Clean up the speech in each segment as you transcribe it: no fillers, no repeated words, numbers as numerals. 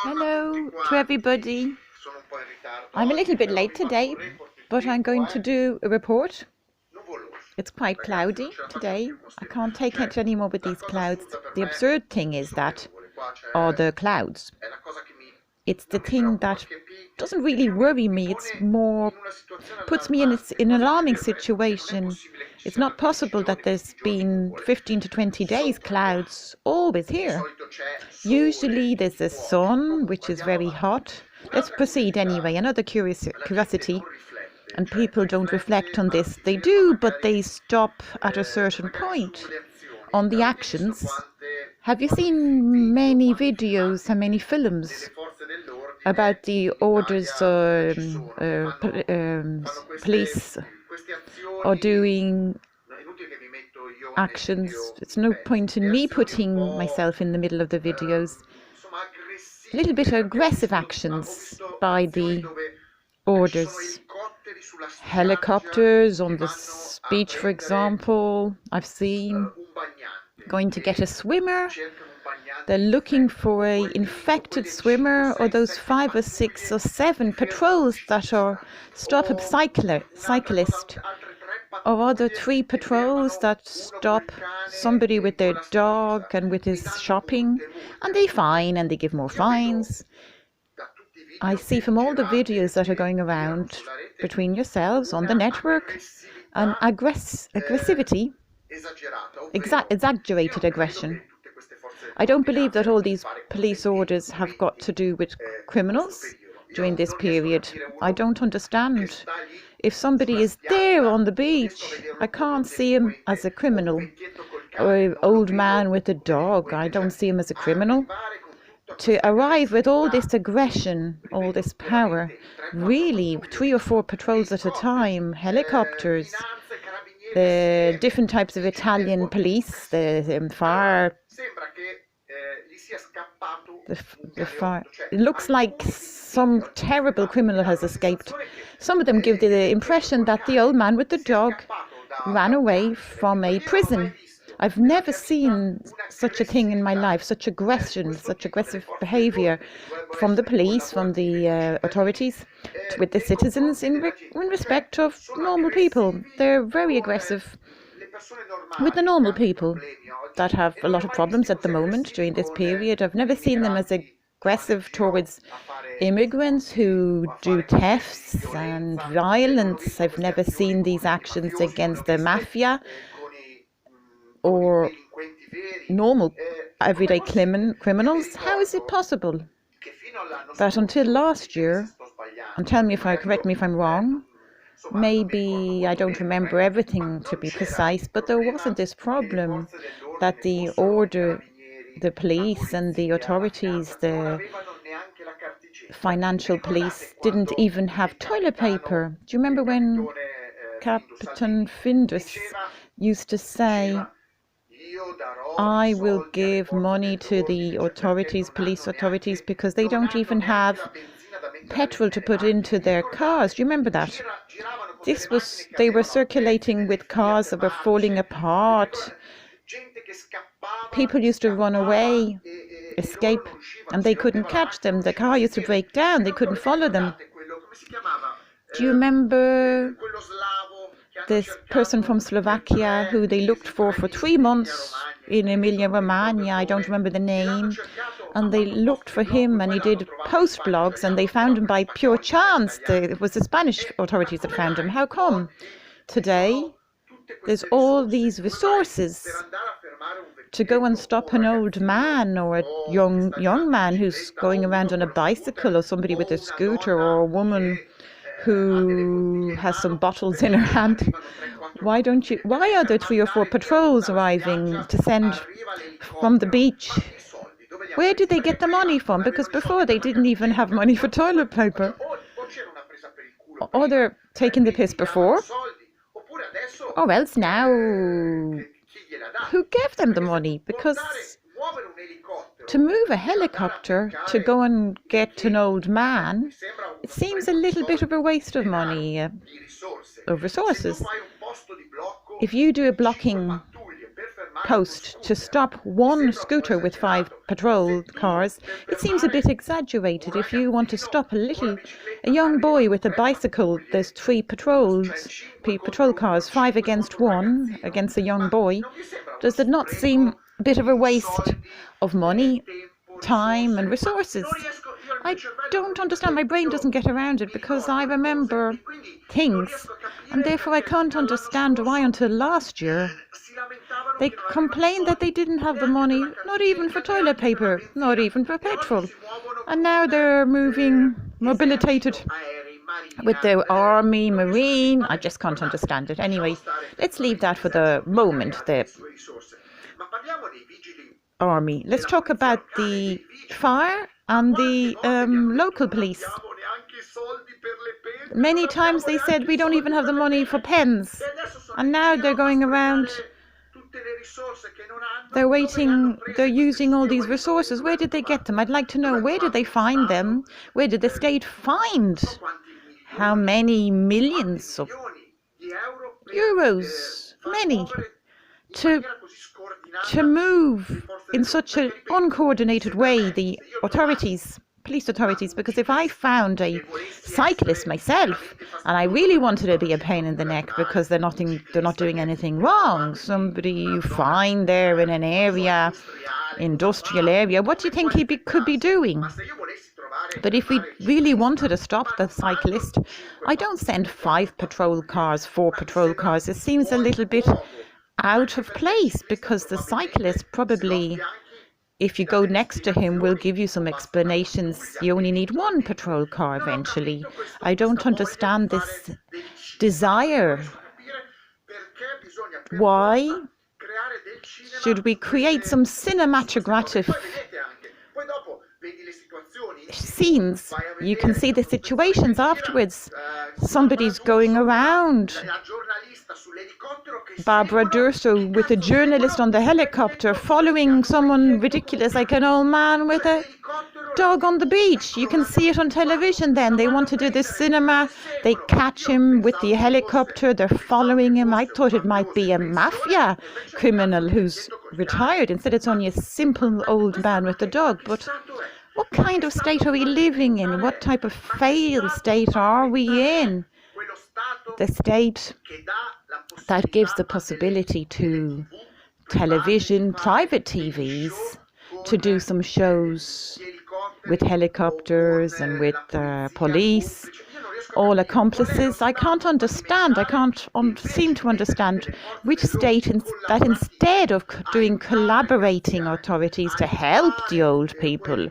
Hello to everybody. I'm a little bit late today, but I'm going to do a report. It's quite cloudy today. I can't take it anymore with these clouds. The absurd thing is that are the clouds. It's the thing that doesn't really worry me. It's more puts me in an alarming situation. It's not possible that there's been 15 to 20 days clouds always here. Usually there's the sun, which is very hot. Let's proceed anyway. Another curiosity, and people don't reflect on this. They do, but they stop at a certain point on the actions. Have you seen many videos and many films about the orders police are doing actions? It's no point in me putting myself in the middle of the videos. A little bit aggressive actions by the orders. Helicopters on the beach, for example, I've seen. Going to get a swimmer. They're looking for an infected swimmer, or those 5 or 6 or 7 patrols that are stop a cyclist, or other 3 patrols that stop somebody with their dog and with his shopping, and they fine and they give more fines. I see from all the videos that are going around between yourselves on the network an aggressivity, exaggerated aggression. I don't believe that all these police orders have got to do with criminals during this period. I don't understand. If somebody is there on the beach, I can't see him as a criminal. Or an old man with a dog, I don't see him as a criminal. To arrive with all this aggression, all this power, really 3 or 4 patrols at a time, helicopters, the different types of Italian police, the fire. It looks like some terrible criminal has escaped. Some of them give the impression that the old man with the dog ran away from a prison. I've never seen such a thing in my life, such aggression, such aggressive behavior from the police, from the authorities, with the citizens in respect of normal people. They're very aggressive with the normal people that have a lot of problems at the moment during this period. I've never seen them as aggressive towards immigrants who do thefts and violence. I've never seen these actions against the mafia or normal everyday criminals. How is it possible that until last year, and correct me if I'm wrong, maybe I don't remember everything to be precise, but there wasn't this problem that the police and the authorities, the financial police, didn't even have toilet paper. Do you remember when Captain Findus used to say, I will give money to the authorities, police authorities, because they don't even have petrol to put into their cars. Do you remember that? They were circulating with cars that were falling apart. People used to run away, escape, and they couldn't catch them. The car used to break down. They couldn't follow them. Do you remember this person from Slovakia who they looked for 3 months in Emilia-Romagna? I don't remember the name. And they looked for him, and he did post blogs, and they found him by pure chance. It was the Spanish authorities that found him. How come? Today, there's all these resources to go and stop an old man or a young man who's going around on a bicycle, or somebody with a scooter, or a woman who has some bottles in her hand. Why are there 3 or 4 patrols arriving to send from the beach? Where did they get the money from? Because before they didn't even have money for toilet paper. Or they're taking the piss before. Or else now, who gave them the money? Because to move a helicopter to go and get an old man, it seems a little bit of a waste of money, of resources. If you do a blocking post to stop one scooter with 5 patrol cars, it seems a bit exaggerated. If you want to stop a young boy with a bicycle, there's 3 patrol cars, 5 against 1, against a young boy. Does it not seem a bit of a waste of money, time and resources? I don't understand. My brain doesn't get around it because I remember things, and therefore I can't understand why until last year they complained that they didn't have the money, not even for toilet paper, not even for petrol. And now they're mobilitated with the army, marine. I just can't understand it. Anyway, let's leave that for the moment, the army. Let's talk about the fire and the local police. Many times they said we don't even have the money for pens, and now they're going around, they're using all these resources. Where did they get them? I'd like to know, where did they find them? Where did the state find how many millions of euros, many, to move in such an uncoordinated way, the police authorities? Because if I found a cyclist myself and I really wanted to be a pain in the neck because they're not doing anything wrong, somebody you find there in an area, industrial area, what do you think he could be doing? But if we really wanted to stop the cyclist, I don't send 5 patrol cars, 4 patrol cars. It seems a little bit out of place, because the cyclist probably, if you go next to him, will give you some explanations. You only need 1 patrol car eventually. I don't understand this desire. Why should we create some cinematographic scenes? You can see the situations afterwards. Somebody's going around, Barbara D'Urso with a journalist on the helicopter following someone ridiculous, like an old man with a dog on the beach. You can see it on television then. They want to do this cinema. They catch him with the helicopter. They're following him. I thought it might be a mafia criminal who's retired. Instead, it's only a simple old man with a dog. But what kind of state are we living in? What type of failed state are we in? The state that gives the possibility to television, private TVs, to do some shows with helicopters and with police, all accomplices. I can't understand. I can't seem to understand which state that instead of doing collaborating authorities to help the old people,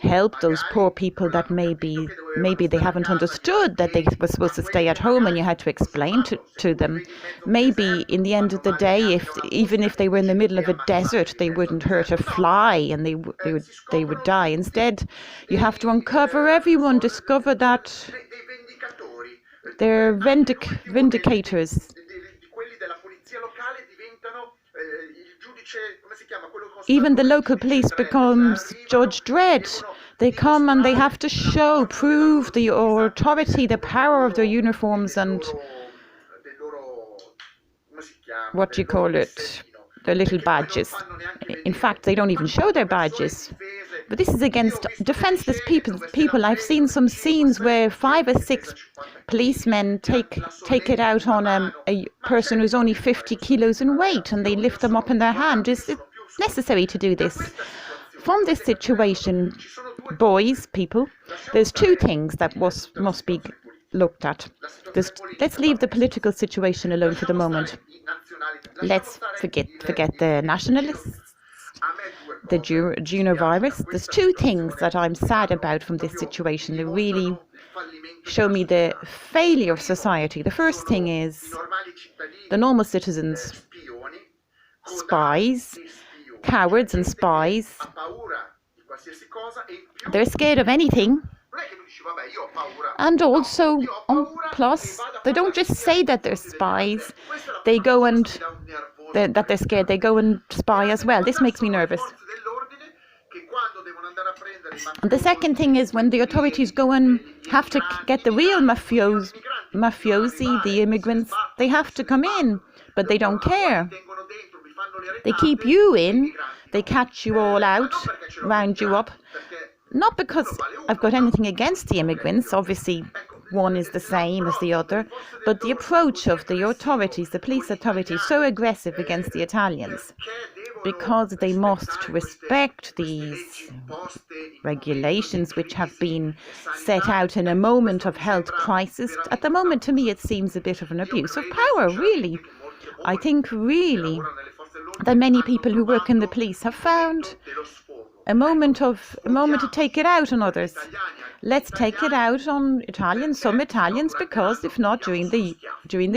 help those poor people that maybe they haven't understood that they were supposed to stay at home and you had to explain to them. Maybe in the end of the day, even if they were in the middle of a desert, they wouldn't hurt a fly and they would die. Instead, you have to uncover everyone, discover that they're vindicators. Even the local police becomes Judge Dredd. They come and they have to prove the authority, the power of their uniforms and what do you call it? Their little badges. In fact, they don't even show their badges. But this is against defenseless people. I've seen some scenes where 5 or 6 policemen take it out on a person who's only 50 kilos in weight, and they lift them up in their hand. Is it necessary to do this? From this situation, people, there's 2 things that must be looked at. Let's leave the political situation alone for the moment. Let's forget the nationalists, the Juno virus. There's 2 things that I'm sad about from this situation. They really show me the failure of society. The first thing is the normal citizens, spies, cowards and spies. They're scared of anything. And also, plus, they don't just say that they're spies. They go and that they're scared. They go and spy as well. This makes me nervous. And the second thing is when the authorities go and have to get the real mafiosi, the immigrants, they have to come in, but they don't care. They keep you in, they catch you all out, round you up. Not because I've got anything against the immigrants, obviously one is the same as the other, but the approach of the authorities, the police authorities, so aggressive against the Italians, because they must respect these regulations which have been set out in a moment of health crisis. At the moment, to me, it seems a bit of an abuse of power, really. I think, really, that many people who work in the police have found a moment to take it out on others. Let's take it out on Italians, some Italians, because if not, during the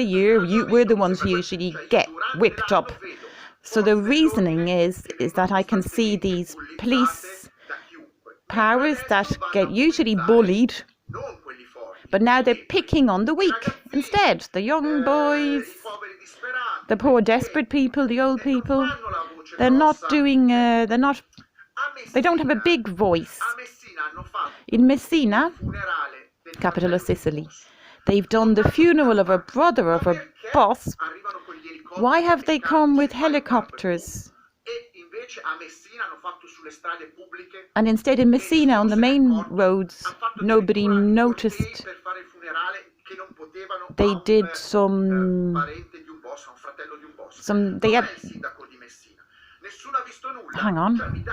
year, we're the ones who usually get whipped up. So the reasoning is that I can see these police powers that get usually bullied, but now they're picking on the weak instead. The young boys, the poor desperate people, the old people. They don't have a big voice. In Messina, capital of Sicily, they've done the funeral of a brother of a boss. Why have they come with helicopters? And instead in Messina, on the main roads, nobody noticed. They did hang on.